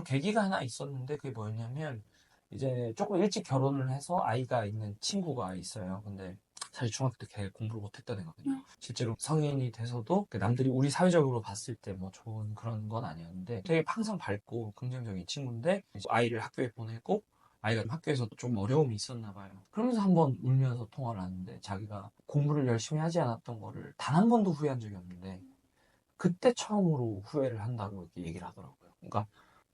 계기가 하나 있었는데 그게 뭐였냐면 이제 조금 일찍 결혼을 해서 아이가 있는 친구가 있어요. 근데 사실 중학교 때 걔 공부를 못했던 애거든요. 실제로 성인이 돼서도 남들이 우리 사회적으로 봤을 때 뭐 좋은 그런 건 아니었는데 되게 항상 밝고 긍정적인 친구인데 이제 아이를 학교에 보내고 아이가 학교에서 좀 어려움이 있었나 봐요. 그러면서 한번 울면서 통화를 하는데 자기가 공부를 열심히 하지 않았던 거를 단 한 번도 후회한 적이 없는데 그때 처음으로 후회를 한다고 이렇게 얘기를 하더라고요. 그러니까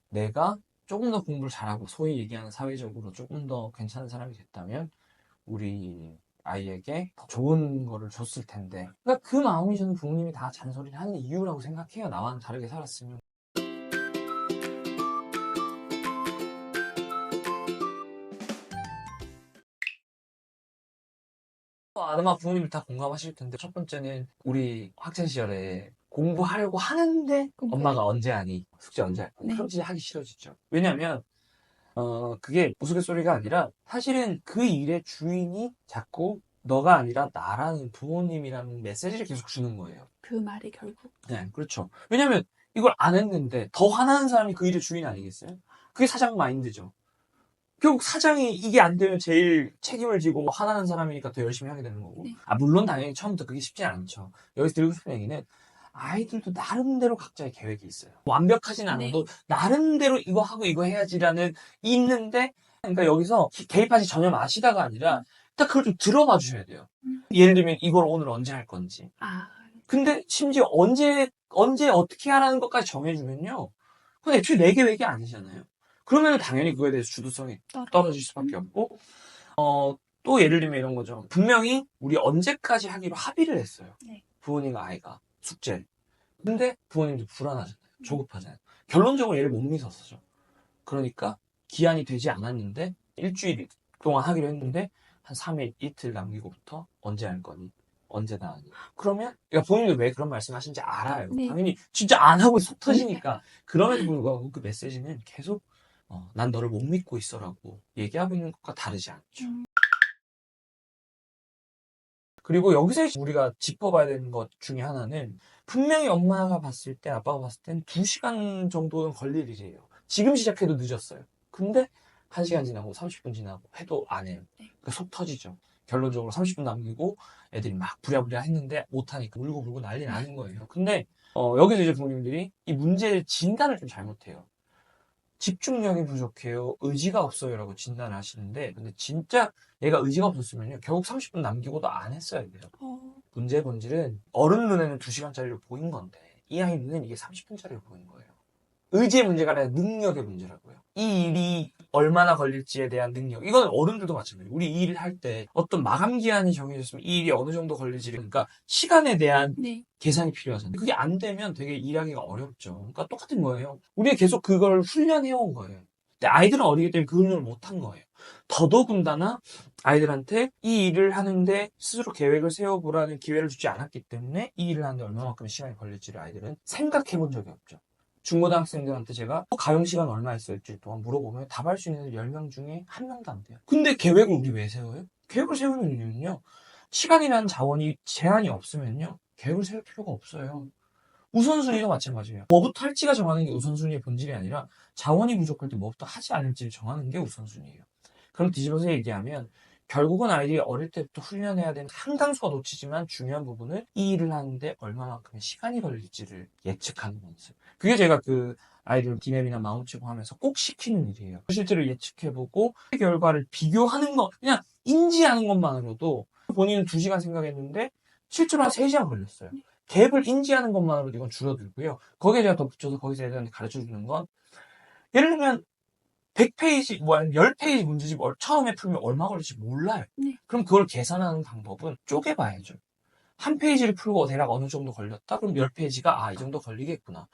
내가 조금 더 공부를 잘하고 소위 얘기하는 사회적으로 조금 더 괜찮은 사람이 됐다면 우리 아이에게 더 좋은 거를 줬을 텐데. 그러니까 그 마음이 저는 부모님이 다 잔소리를 하는 이유라고 생각해요. 나와는 다르게 살았으면. 아마 부모님이 다 공감하실 텐데 첫 번째는 우리 학창 시절에 공부하려고 하는데 엄마가 언제 하니? 숙제 언제 할 거야? 네. 그럼 진짜 하기 싫어지죠. 왜냐면 그게 우스갯소리가 아니라 사실은 그 일의 주인이 자꾸 너가 아니라 나라는 부모님이라는 메시지를 계속 주는 거예요. 그 말이 결국. 네, 그렇죠. 왜냐면 이걸 안 했는데 더 화나는 사람이 그 일의 주인 아니겠어요? 그게 사장 마인드죠. 결국 사장이 이게 안 되면 제일 책임을 지고 화나는 사람이니까 더 열심히 하게 되는 거고. 네. 물론 당연히 처음부터 그게 쉽지 않죠. 여기서 드리고 싶은 얘기는 아이들도 나름대로 각자의 계획이 있어요. 완벽하진 않아도 나름대로 이거 하고 이거 해야지라는 있는데 그러니까 여기서 개입하지 전혀 마시다가 아니라 딱 그걸 좀 들어봐 주셔야 돼요. 예를 들면 이걸 오늘 언제 할 건지. 아, 근데 심지어 언제 어떻게 하라는 것까지 정해주면요. 그건 애초에 내 계획이 아니잖아요. 그러면 당연히 그거에 대해서 주도성이 떨어질 수밖에 없고, 또 예를 들면 이런 거죠. 분명히 우리 언제까지 하기로 합의를 했어요. 네. 부모님과 아이가 숙제. 근데 부모님도 불안하잖아요. 조급하잖아요. 결론적으로 얘를 못 믿었어요. 그러니까 기한이 되지 않았는데 일주일 동안 하기로 했는데 한 3일 이틀 남기고부터 언제 할 거니? 언제 나가니? 그러면 그러니까 부모님도 왜 그런 말씀하시는지 알아요. 네. 당연히 진짜 안 하고 속 터지니까 그럼에도 불구하고 그 메시지는 계속 난 너를 못 믿고 있어라고 얘기하고 있는 것과 다르지 않죠. 그리고 여기서 우리가 짚어봐야 되는 것 중에 하나는 분명히 엄마가 봤을 때 아빠가 봤을 땐 2시간 정도는 걸릴 일이에요. 지금 시작해도 늦었어요. 근데 1시간 지나고 30분 지나고 해도 안 해요. 그러니까 속 터지죠. 결론적으로 30분 남기고 애들이 막 부랴부랴 했는데 못하니까 울고 불고 난리 나는 거예요. 근데 여기서 이제 부모님들이 이 문제의 진단을 좀 잘못해요. 집중력이 부족해요. 의지가 없어요라고 진단을 하시는데 근데 진짜 얘가 의지가 없었으면요. 결국 30분 남기고도 안 했어야 돼요. 문제의 본질은 어른 눈에는 2시간짜리로 보인 건데 이 아이 눈에는 이게 30분짜리로 보인 거예요. 의지의 문제가 아니라 능력의 문제라고요. 이 일이 얼마나 걸릴지에 대한 능력. 이건 어른들도 마찬가지예요. 우리 이 일을 할 때 어떤 마감 기한이 정해졌으면 이 일이 어느 정도 걸릴지를 그러니까 시간에 대한 네. 계산이 필요하잖아요. 그게 안 되면 되게 일하기가 어렵죠. 그러니까 똑같은 거예요. 우리가 계속 그걸 훈련해온 거예요. 근데 아이들은 어리기 때문에 그 훈련을 못한 거예요. 더더군다나 아이들한테 이 일을 하는데 스스로 계획을 세워보라는 기회를 주지 않았기 때문에 이 일을 하는데 얼마만큼 시간이 걸릴지를 아이들은 생각해 본 적이 없죠. 중고등학생들한테 제가 가용 시간 얼마 있어요? 일주일 동안 물어보면 답할 수 있는 10명 중에 1명도 안 돼요. 근데 계획을 우리 왜 세워요? 계획을 세우는 이유는요. 시간이라는 자원이 제한이 없으면요. 계획을 세울 필요가 없어요. 우선순위도 마찬가지예요. 뭐부터 할지가 정하는 게 우선순위의 본질이 아니라 자원이 부족할 때 뭐부터 하지 않을지를 정하는 게 우선순위예요. 그럼 뒤집어서 얘기하면 결국은 아이들이 어릴 때부터 훈련해야 되는 상당수가 놓치지만 중요한 부분은 이 일을 하는데 얼마만큼의 시간이 걸릴지를 예측하는 연습. 그게 제가 그 아이들 디맵이나 마운치고 하면서 꼭 시키는 일이에요. 실제로 예측해보고 그 결과를 비교하는 거 그냥 인지하는 것만으로도 본인은 2시간 생각했는데 실제로 한 3시간 걸렸어요. 갭을 인지하는 것만으로도 이건 줄어들고요. 거기에 제가 덧붙여서 거기서 애들한테 가르쳐 주는 건 예를 들면 100페이지, 뭐, 10페이지 문제집 처음에 풀면 얼마 걸릴지 몰라요. 네. 그럼 그걸 계산하는 방법은 쪼개봐야죠. 한 페이지를 풀고 대략 어느 정도 걸렸다? 그럼 10페이지가, 이 정도 걸리겠구나.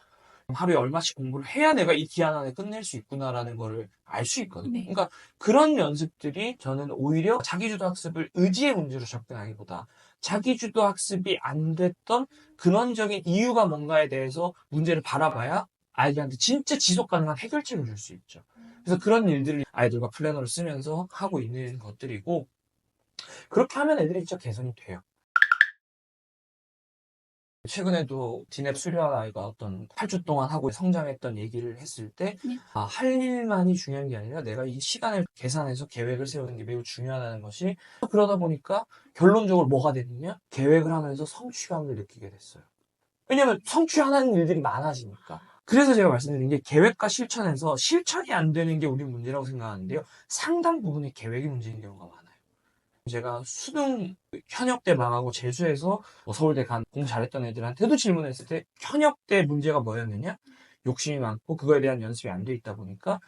하루에 얼마씩 공부를 해야 내가 이 기한 안에 끝낼 수 있구나라는 거를 알 수 있거든요. 네. 그러니까 그런 연습들이 저는 오히려 자기주도 학습을 의지의 문제로 접근하기보다 자기주도 학습이 안 됐던 근원적인 이유가 뭔가에 대해서 문제를 바라봐야 아이들한테 진짜 지속 가능한 해결책을 줄 수 있죠. 그래서 그런 일들을 아이들과 플래너를 쓰면서 하고 있는 것들이고 그렇게 하면 애들이 진짜 개선이 돼요. 최근에도 디냅 수료한 아이가 어떤 8주 동안 하고 성장했던 얘기를 했을 때, 네. 할 일만이 중요한 게 아니라 내가 이 시간을 계산해서 계획을 세우는 게 매우 중요하다는 것이, 그러다 보니까 결론적으로 뭐가 됐느냐? 계획을 하면서 성취감을 느끼게 됐어요. 왜냐면 성취하는 일들이 많아지니까. 그래서 제가 말씀드린 게 계획과 실천에서 실천이 안 되는 게 우리 문제라고 생각하는데요. 상당 부분이 계획이 문제인 경우가 많아요. 제가 수능 현역 때 망하고 재수해서 서울대 간 공부 잘했던 애들한테도 질문했을 때 현역 때 문제가 뭐였느냐? 욕심이 많고 그거에 대한 연습이 안 돼 있다 보니까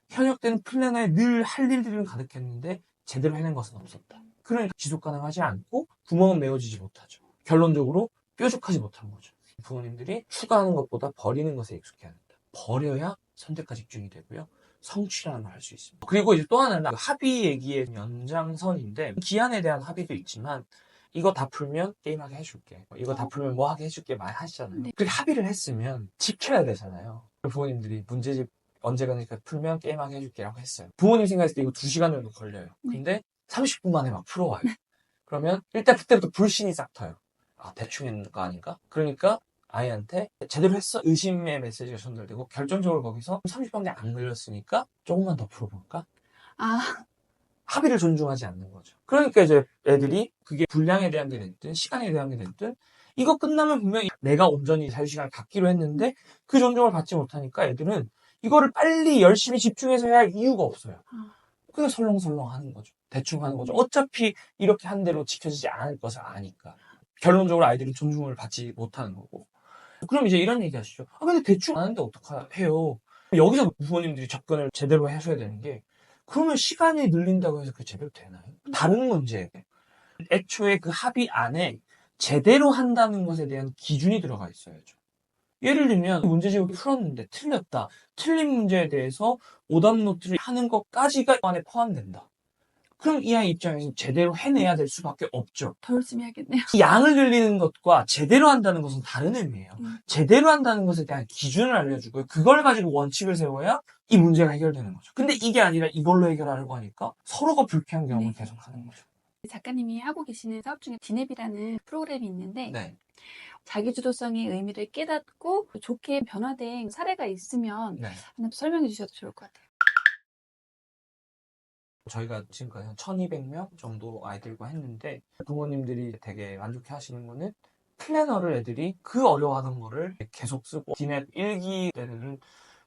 현역 때는 플래너에 늘 할 일들은 가득했는데 제대로 해낸 것은 없었다. 그러니까 지속 가능하지 않고 구멍은 메워지지 못하죠. 결론적으로 뾰족하지 못한 거죠. 부모님들이 추가하는 것보다 버리는 것에 익숙해야 한다. 버려야 선택과 집중이 되고요. 성취라는 걸 할 수 있습니다. 그리고 이제 또 하나는 합의 얘기의 연장선인데, 기한에 대한 합의도 있지만 이거 다 풀면 게임하게 해줄게, 이거 다 풀면 뭐 하게 해줄게 많이 하시잖아요. 네. 그렇게 합의를 했으면 지켜야 되잖아요. 부모님들이 문제집 언제 가니까 풀면 게임하게 해줄게 라고 했어요. 부모님 생각했을 때 이거 2시간 정도 걸려요. 근데 30분 만에 막 풀어와요. 그러면 일단 그때부터 불신이 싹 터요. 아, 대충 했는 거 아닌가? 그러니까 아이한테 제대로 했어? 의심의 메시지가 전달되고, 결정적으로 거기서 30분에 안 걸렸으니까 조금만 더 풀어볼까? 아, 합의를 존중하지 않는 거죠. 그러니까 이제 애들이 그게 분량에 대한 게 됐든 시간에 대한 게 됐든 이거 끝나면 분명히 내가 온전히 자유시간을 갖기로 했는데 그 존중을 받지 못하니까 애들은 이거를 빨리 열심히 집중해서 해야 할 이유가 없어요. 그냥 설렁설렁 하는 거죠. 대충 하는 거죠. 어차피 이렇게 한 대로 지켜지지 않을 것을 아니까. 결론적으로 아이들은 존중을 받지 못하는 거고. 그럼 이제 이런 얘기 하시죠. 아, 근데 대충 하는데 어떡해요? 여기서 부모님들이 접근을 제대로 하셔야 되는 게, 그러면 시간이 늘린다고 해서 그게 제대로 되나요? 다른 문제예요. 애초에 그 합의 안에 제대로 한다는 것에 대한 기준이 들어가 있어야죠. 예를 들면 문제집을 풀었는데 틀렸다. 틀린 문제에 대해서 오답 노트를 하는 것까지가 안에 포함된다. 그럼 이 아이 입장에서 제대로 해내야 될 수밖에 없죠. 더 열심히 해야겠네요. 양을 늘리는 것과 제대로 한다는 것은 다른 의미예요. 제대로 한다는 것에 대한 기준을 알려주고요. 그걸 가지고 원칙을 세워야 이 문제가 해결되는 거죠. 근데 이게 아니라 이걸로 해결하려고 하니까 서로가 불쾌한 경험을 네. 계속하는 거죠. 작가님이 하고 계시는 사업 중에 디냅이라는 프로그램이 있는데 네. 자기주도성의 의미를 깨닫고 좋게 변화된 사례가 있으면 네. 하나 또 설명해 주셔도 좋을 것 같아요. 저희가 지금까지 한 1200명 정도 아이들과 했는데, 부모님들이 되게 만족해 하시는 거는 플래너를 애들이 그 어려워하던 거를 계속 쓰고, 디넷 1기 때는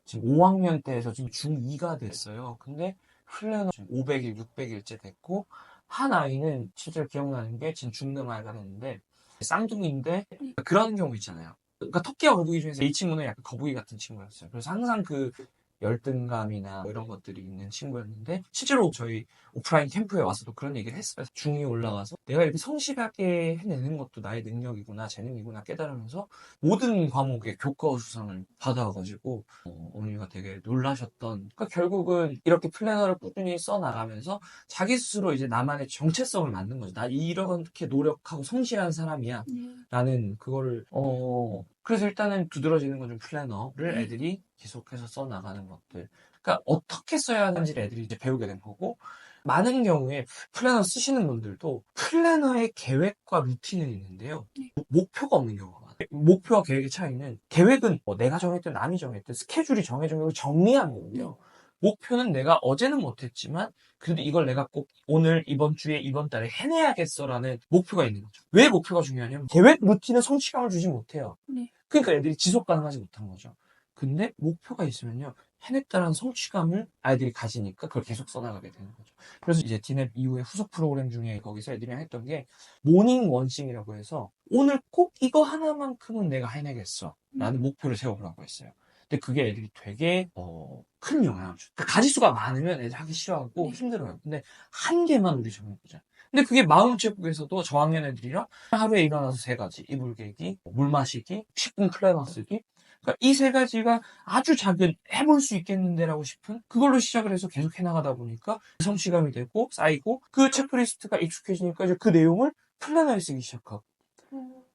지금 5학년 때에서 지금 중2가 됐어요. 근데 플래너 지금 500일, 600일째 됐고, 한 아이는 실제로 기억나는 게 지금 중등 아이가 됐는데, 쌍둥이인데 그런 경우 있잖아요. 그러니까 토끼와 거북이 중에서 이 친구는 약간 거북이 같은 친구였어요. 그래서 항상 그 열등감이나 뭐 이런 것들이 있는 친구였는데, 실제로 저희 오프라인 캠프에 와서도 그런 얘기를 했어요. 중2 올라가서 내가 이렇게 성실하게 해내는 것도 나의 능력이구나, 재능이구나 깨달으면서 모든 과목에 교과 수상을 받아가지고 어머니가 되게 놀라셨던. 그러니까 결국은 이렇게 플래너를 꾸준히 써나가면서 자기 스스로 이제 나만의 정체성을 만든 거죠. 나 이렇게 노력하고 성실한 사람이야 라는 그거를 그래서 일단은 두드러지는 건 좀 플래너를 애들이 계속해서 써나가는 것들. 그러니까 어떻게 써야 하는지를 애들이 이제 배우게 된 거고, 많은 경우에 플래너 쓰시는 분들도 플래너의 계획과 루틴은 있는데요. 목표가 없는 경우가 많아요. 목표와 계획의 차이는, 계획은 뭐 내가 정했든 남이 정했든 스케줄이 정해진 걸 정리하는 거고요. 목표는 내가 어제는 못했지만 그래도 이걸 내가 꼭 오늘, 이번 주에, 이번 달에 해내야겠어라는 목표가 있는 거죠. 왜 목표가 중요하냐면 계획 루틴은 성취감을 주지 못해요. 그러니까 애들이 지속 가능하지 못한 거죠. 근데 목표가 있으면요, 해냈다는 성취감을 아이들이 가지니까 그걸 계속 써나가게 되는 거죠. 그래서 이제 디냅 이후에 후속 프로그램 중에 거기서 애들이랑 했던 게 모닝 원싱이라고 해서 오늘 꼭 이거 하나만큼은 내가 해내겠어 라는 목표를 세워보라고 했어요. 근데 그게 애들이 되게 큰 영향을 줘요. 그러니까 가지수가 많으면 애들 하기 싫어하고 힘들어요. 근데 한 개만 우리 정해보자. 근데 그게 마음체육에서도 저학년 애들이랑 하루에 일어나서 3가지, 이불 개기, 물 마시기, 10분 플래너 쓰기. 그러니까 이 3가지가 아주 작은 해볼 수 있겠는데라고 싶은 그걸로 시작을 해서 계속 해나가다 보니까 성취감이 되고 쌓이고, 그 체크리스트가 익숙해지니까 이제 그 내용을 플래너에 쓰기 시작하고,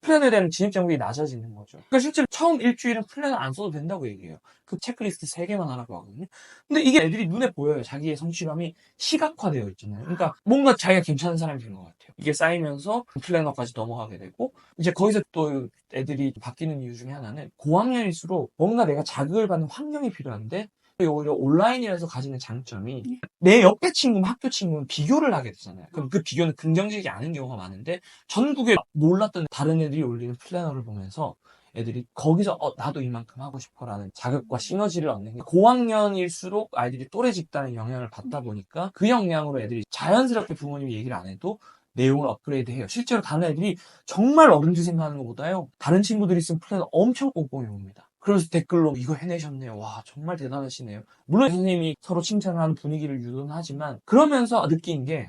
플랜에 대한 진입장벽이 낮아지는 거죠. 그러니까 실제로 처음 일주일은 플랜을 안 써도 된다고 얘기해요. 그 체크리스트 3개만 하라고 하거든요. 근데 이게 애들이 눈에 보여요. 자기의 성취감이 시각화되어 있잖아요. 그러니까 뭔가 자기가 괜찮은 사람이 된 것 같아요. 이게 쌓이면서 플래너까지 넘어가게 되고, 이제 거기서 또 애들이 바뀌는 이유 중에 하나는 고학년일수록 뭔가 내가 자극을 받는 환경이 필요한데, 오히려 온라인이라서 가지는 장점이 내 옆에 친구는 학교 친구는 비교를 하게 되잖아요. 그럼 그 비교는 긍정적이지 않은 경우가 많은데, 전국에 몰랐던 다른 애들이 올리는 플래너를 보면서 애들이 거기서 나도 이만큼 하고 싶어라는 자극과 시너지를 얻는 게, 고학년일수록 아이들이 또래 집단의 영향을 받다 보니까 그 영향으로 애들이 자연스럽게 부모님이 얘기를 안 해도 내용을 업그레이드해요. 실제로 다른 애들이 정말 어른들 생각하는 것보다요, 다른 친구들이 쓴 플래너 엄청 꼼꼼히 봅니다. 그래서 댓글로 이거 해내셨네요. 와, 정말 대단하시네요. 물론 선생님이 서로 칭찬하는 분위기를 유도는 하지만, 그러면서 느낀 게,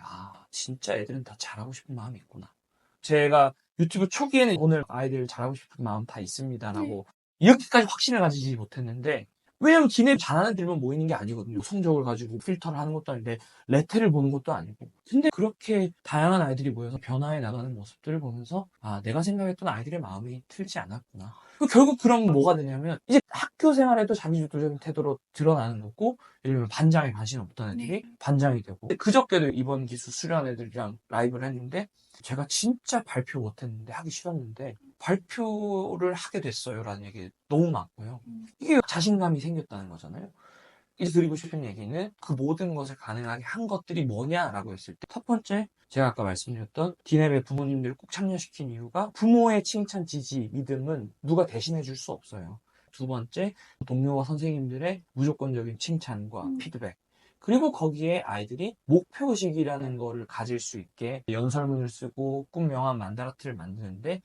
진짜 애들은 다 잘하고 싶은 마음이 있구나. 제가 유튜브 초기에는 오늘 아이들 잘하고 싶은 마음 다 있습니다라고 이렇게까지 확신을 가지지 못했는데, 왜냐면 기내 잘하는 애들만 모이는 게 아니거든요. 성적을 가지고 필터를 하는 것도 아닌데 레테를 보는 것도 아니고. 근데 그렇게 다양한 아이들이 모여서 변화해 나가는 모습들을 보면서 내가 생각했던 아이들의 마음이 틀리지 않았구나. 결국 그럼 뭐가 되냐면, 이제 학교 생활에도 자기주도적인 태도로 드러나는 거고, 예를 들면 반장에 관심 없던 애들이 반장이 되고. 그저께도 이번 기수 수련 애들이랑 라이브를 했는데, 제가 진짜 발표 못했는데, 하기 싫었는데 발표를 하게 됐어요 라는 얘기 너무 많고요. 이게 자신감이 생겼다는 거잖아요. 이제 드리고 싶은 얘기는, 그 모든 것을 가능하게 한 것들이 뭐냐라고 했을 때, 첫 번째, 제가 아까 말씀드렸던 디넵의 부모님들을 꼭 참여시킨 이유가, 부모의 칭찬, 지지, 믿음은 누가 대신해 줄 수 없어요. 두 번째, 동료와 선생님들의 무조건적인 칭찬과 피드백. 그리고 거기에 아이들이 목표의식이라는 거를 가질 수 있게 연설문을 쓰고 꿈 명함 만다라트를 만드는데,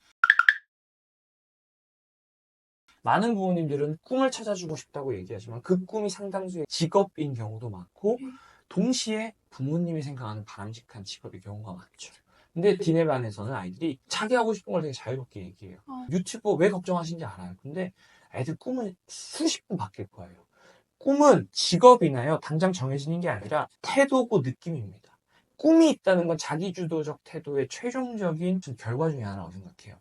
많은 부모님들은 꿈을 찾아주고 싶다고 얘기하지만 그 꿈이 상당수의 직업인 경우도 많고, 동시에 부모님이 생각하는 바람직한 직업의 경우가 많죠. 근데 디넵 안에서는 아이들이 자기 하고 싶은 걸 되게 자유롭게 얘기해요. 유튜버 왜 걱정하시는지 알아요. 근데 애들 꿈은 수십 번 바뀔 거예요. 꿈은 직업이나요, 당장 정해지는 게 아니라 태도고 느낌입니다. 꿈이 있다는 건 자기주도적 태도의 최종적인 결과 중에 하나라고 생각해요.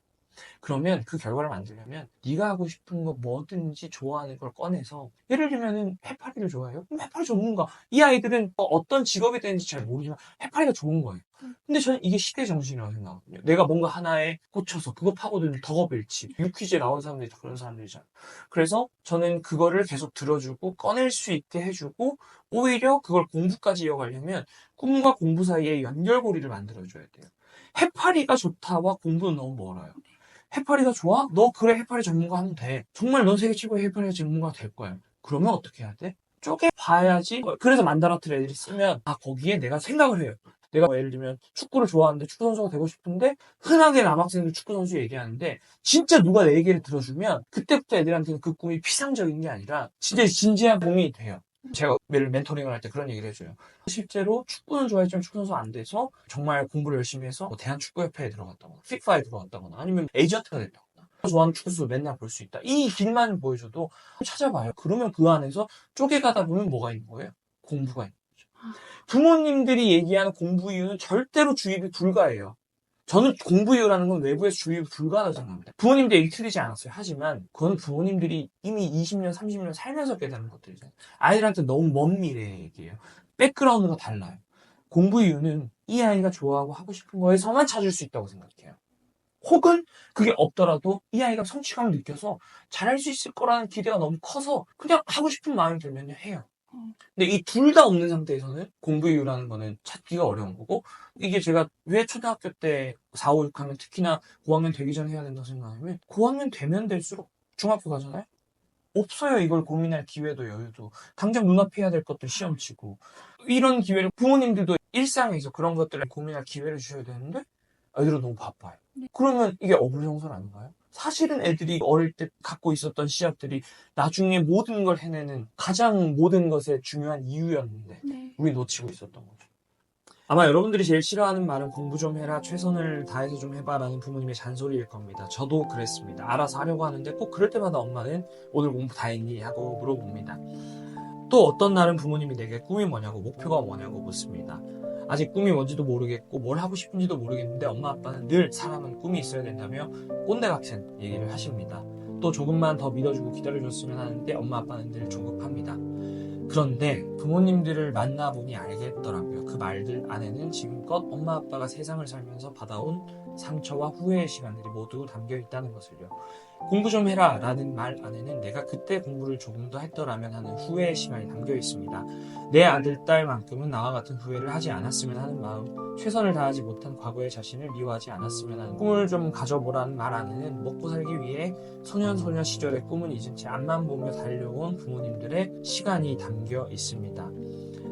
그러면 그 결과를 만들려면 네가 하고 싶은 거 뭐든지 좋아하는 걸 꺼내서, 예를 들면은 해파리를 좋아해요? 그럼 해파리 전문가. 이 아이들은 어떤 직업이 되는지 잘 모르지만 해파리가 좋은 거예요. 근데 저는 이게 시대 정신이라고 생각하거든요. 내가 뭔가 하나에 꽂혀서 그거 파고드는 덕업일치. 유퀴즈에 나온 사람들이 다 그런 사람들이잖아요. 그래서 저는 그거를 계속 들어주고 꺼낼 수 있게 해주고, 오히려 그걸 공부까지 이어가려면 꿈과 공부 사이에 연결고리를 만들어줘야 돼요. 해파리가 좋다와 공부는 너무 멀어요. 해파리가 좋아? 너 그래 해파리 전문가 하면 돼. 정말 넌 세계 최고의 해파리 전문가가 될 거야. 그러면 어떻게 해야 돼? 쪼개봐야지. 그래서 만다라트를 애들이 쓰면 거기에 내가 생각을 해요. 내가 예를 들면 축구를 좋아하는데 축구 선수가 되고 싶은데, 흔하게 남학생들 축구 선수 얘기하는데 진짜 누가 내 얘기를 들어주면 그때부터 애들한테는 그 꿈이 피상적인 게 아니라 진짜 진지한 꿈이 돼요. 제가 매일 멘토링을 할 때 그런 얘기를 해줘요. 실제로 축구는 좋아했지만 축구 선수 안 돼서 정말 공부를 열심히 해서 대한축구협회에 들어갔다거나 피파에 들어갔다거나 아니면 에이전트가 됐다거나, 좋아하는 축구 선수 맨날 볼 수 있다. 이 길만 보여줘도 찾아봐요. 그러면 그 안에서 쪼개가다 보면 뭐가 있는 거예요? 공부가 있는 거죠. 부모님들이 얘기하는 공부 이유는 절대로 주입이 불가해요. 저는 공부 이유라는 건 외부에서 주입이 불가하다고 생각합니다. 부모님들이 얘기 틀리지 않았어요. 하지만 그건 부모님들이 이미 20년, 30년 살면서 깨달은 것들이잖아요. 아이들한테 너무 먼 미래의 얘기예요. 백그라운드가 달라요. 공부 이유는 이 아이가 좋아하고 하고 싶은 거에서만 찾을 수 있다고 생각해요. 혹은 그게 없더라도 이 아이가 성취감을 느껴서 잘할 수 있을 거라는 기대가 너무 커서 그냥 하고 싶은 마음이 들면 해요. 근데 이 둘 다 없는 상태에서는 공부 이유라는 거는 찾기가 어려운 거고, 이게 제가 왜 초등학교 때 4, 5, 6학년, 특히나 고학년 되기 전에 해야 된다고 생각하면, 고학년 되면 될수록 중학교 가잖아요? 없어요. 이걸 고민할 기회도 여유도. 당장 눈앞에 해야 될 것들 시험 치고. 이런 기회를 부모님들도 일상에서 그런 것들을 고민할 기회를 주셔야 되는데, 애들은 너무 바빠요. 그러면 이게 어불성설 아닌가요? 사실은 애들이 어릴 때 갖고 있었던 씨앗들이 나중에 모든 걸 해내는 가장 모든 것에 중요한 이유였는데 우리 놓치고 있었던 거죠. 아마 여러분들이 제일 싫어하는 말은 공부 좀 해라, 최선을 다해서 좀 해봐라는 부모님의 잔소리일 겁니다. 저도 그랬습니다. 알아서 하려고 하는데 꼭 그럴 때마다 엄마는 오늘 공부 다 했니? 하고 물어봅니다. 또 어떤 날은 부모님이 내게 꿈이 뭐냐고, 목표가 뭐냐고 묻습니다. 아직 꿈이 뭔지도 모르겠고 뭘 하고 싶은지도 모르겠는데 엄마 아빠는 늘 사람은 꿈이 있어야 된다며 꼰대 같은 얘기를 하십니다. 또 조금만 더 믿어주고 기다려줬으면 하는데 엄마 아빠는 늘 조급합니다. 그런데 부모님들을 만나보니 알겠더라고요. 그 말들 안에는 지금껏 엄마 아빠가 세상을 살면서 받아온 상처와 후회의 시간들이 모두 담겨 있다는 것을요. 공부 좀 해라 라는 말 안에는 내가 그때 공부를 조금 더 했더라면 하는 후회의 시간이 담겨 있습니다. 내 아들, 딸만큼은 나와 같은 후회를 하지 않았으면 하는 마음, 최선을 다하지 못한 과거의 자신을 미워하지 않았으면 하는 꿈을 좀 가져보라는 말 안에는 먹고 살기 위해 소년 시절의 꿈은 잊은 채 앞만 보며 달려온 부모님들의 시간이 담겨 있습니다.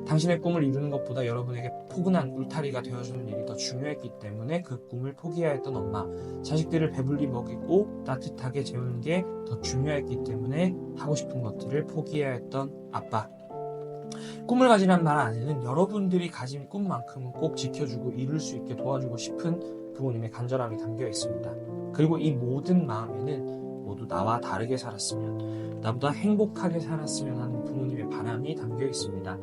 당신의 꿈을 이루는 것보다 여러분에게 포근한 울타리가 되어주는 일이 더 중요했기 때문에 그 꿈을 포기해야 했던 엄마, 자식들을 배불리 먹이고 따뜻하게 재우는 게 더 중요했기 때문에 하고 싶은 것들을 포기해야 했던 아빠. 꿈을 가지란 말 안에는 여러분들이 가진 꿈만큼은 꼭 지켜주고 이룰 수 있게 도와주고 싶은 부모님의 간절함이 담겨 있습니다. 그리고 이 모든 마음에는 모두 나와 다르게 살았으면, 나보다 행복하게 살았으면 하는 부모님의 바람이 담겨 있습니다.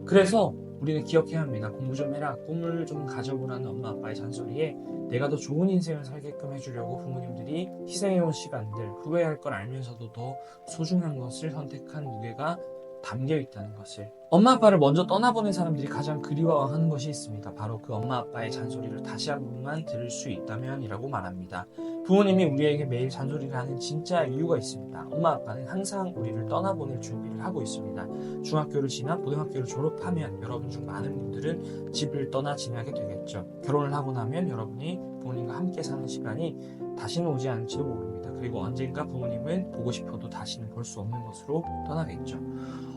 그래서 우리는 기억해야 합니다. 공부 좀 해라, 꿈을 좀 가져보라는 엄마 아빠의 잔소리에 내가 더 좋은 인생을 살게끔 해주려고 부모님들이 희생해온 시간들, 후회할 걸 알면서도 더 소중한 것을 선택한 무게가 담겨 있다는 것을, 엄마 아빠를 먼저 떠나보낸 사람들이 가장 그리워하는 것이 있습니다. 바로 그 엄마 아빠의 잔소리를 다시 한 번만 들을 수 있다면이라고 말합니다. 부모님이 우리에게 매일 잔소리를 하는 진짜 이유가 있습니다. 엄마 아빠는 항상 우리를 떠나보낼 준비를 하고 있습니다. 중학교를 지나 고등학교를 졸업하면 여러분 중 많은 분들은 집을 떠나 지내게 되겠죠. 결혼을 하고 나면 여러분이 부모님과 함께 사는 시간이 다시는 오지 않을지도 모릅니다. 그리고 언젠가 부모님은 보고 싶어도 다시는 볼 수 없는 것으로 떠나겠죠.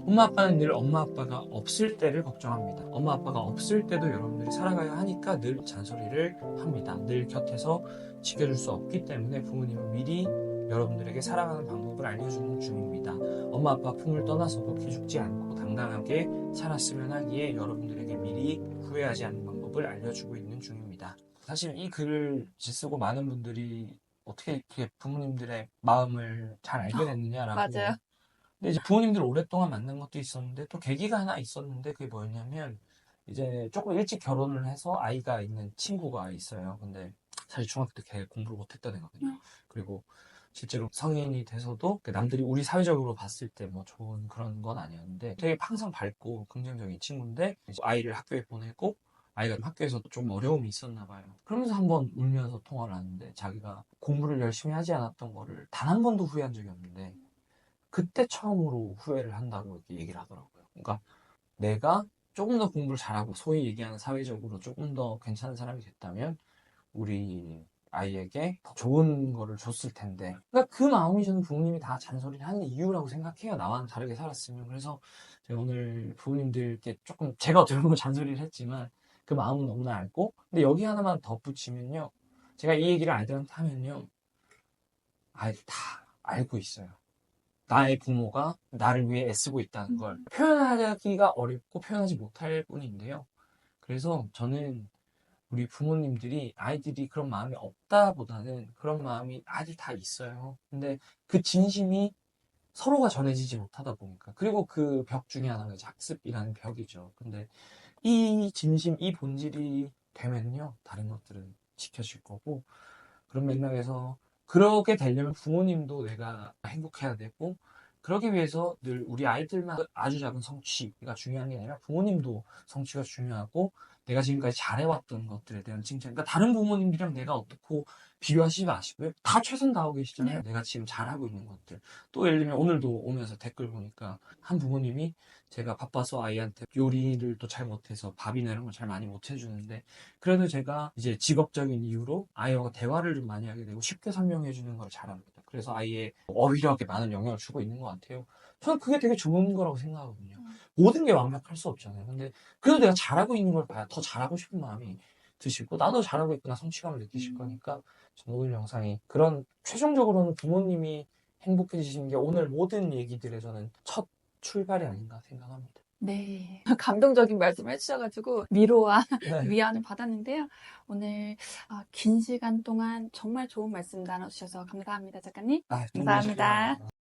엄마 아빠는 늘 엄마 아빠가 없을 때를 걱정합니다. 엄마 아빠가 없을 때도 여러분들이 살아가야 하니까 늘 잔소리를 합니다. 늘 곁에서 지켜줄 수 없기 때문에 부모님은 미리 여러분들에게 살아가는 방법을 알려주는 중입니다. 엄마 아빠 품을 떠나서도 기죽지 않고 당당하게 살았으면 하기에 여러분들에게 미리 후회하지 않는 방법을 알려주고 있는 중입니다. 사실 이 글을 쓰고 많은 분들이 어떻게 이렇게 부모님들의 마음을 잘 알게 됐느냐라고. 맞아요. 근데 이제 부모님들 오랫동안 만난 것도 있었는데 또 계기가 하나 있었는데 그게 뭐였냐면 이제 조금 일찍 결혼을 해서 아이가 있는 친구가 있어요. 근데 사실 중학교 때 걔 공부를 못했던 애거든요. 그리고 실제로 성인이 돼서도 남들이 우리 사회적으로 봤을 때 뭐 좋은 그런 건 아니었는데 되게 항상 밝고 긍정적인 친구인데 이제 아이를 학교에 보내고 아이가 학교에서도 좀 어려움이 있었나 봐요. 그러면서 한번 울면서 통화를 하는데 자기가 공부를 열심히 하지 않았던 거를 단 한 번도 후회한 적이 없는데 그때 처음으로 후회를 한다고 이렇게 얘기를 하더라고요. 그러니까 내가 조금 더 공부를 잘하고 소위 얘기하는 사회적으로 조금 더 괜찮은 사람이 됐다면 우리 아이에게 더 좋은 거를 줬을 텐데. 그러니까 그 마음이 저는 부모님이 다 잔소리를 하는 이유라고 생각해요. 나와는 다르게 살았으면. 그래서 제가 오늘 부모님들께 조금 제가 어떻게 보면 잔소리를 했지만 그 마음은 너무나 알고, 근데 여기 하나만 덧붙이면요. 제가 이 얘기를 아이들한테 하면요. 아이들 다 알고 있어요. 나의 부모가 나를 위해 애쓰고 있다는 걸 표현하기가 어렵고 표현하지 못할 뿐인데요. 그래서 저는 우리 부모님들이 아이들이 그런 마음이 없다보다는 그런 마음이 아이들 다 있어요. 근데 그 진심이 서로가 전해지지 못하다 보니까, 그리고 그 벽 중에 하나가 이제 학습이라는 벽이죠. 근데 이 진심, 이 본질이 되면요, 다른 것들은 지켜질 거고, 그런 맥락에서 그러게 되려면 부모님도 내가 행복해야 되고, 그러기 위해서 늘 우리 아이들만 아주 작은 성취가 중요한 게 아니라 부모님도 성취가 중요하고, 내가 지금까지 잘해왔던 것들에 대한 칭찬. 그러니까 다른 부모님들이랑 내가 어떻고 비교하시지 마시고요. 다 최선 다하고 계시잖아요. 내가 지금 잘하고 있는 것들. 또 예를 들면 오늘도 오면서 댓글 보니까 한 부모님이 제가 바빠서 아이한테 요리를 또 잘 못해서 밥이나 이런 걸 잘 많이 못 해주는데, 그래도 제가 이제 직업적인 이유로 아이와 대화를 좀 많이 하게 되고 쉽게 설명해 주는 걸 잘합니다. 그래서 아이의 어휘력에 많은 영향을 주고 있는 것 같아요. 저는 그게 되게 좋은 거라고 생각하거든요. 모든 게 완벽할 수 없잖아요. 근데 그래도 내가 잘하고 있는 걸 봐야 더 잘하고 싶은 마음이 드시고, 나도 잘하고 있구나 성취감을 느끼실 거니까. 저는 오늘 영상이 그런, 최종적으로는 부모님이 행복해지시는 게 오늘 모든 얘기들의 저는 첫 출발이 아닌가 생각합니다. 네. 감동적인 말씀을 해주셔가지고 위로와 네. 위안을 받았는데요. 오늘 긴 시간 동안 정말 좋은 말씀 나눠주셔서 감사합니다, 작가님. 아, 감사합니다.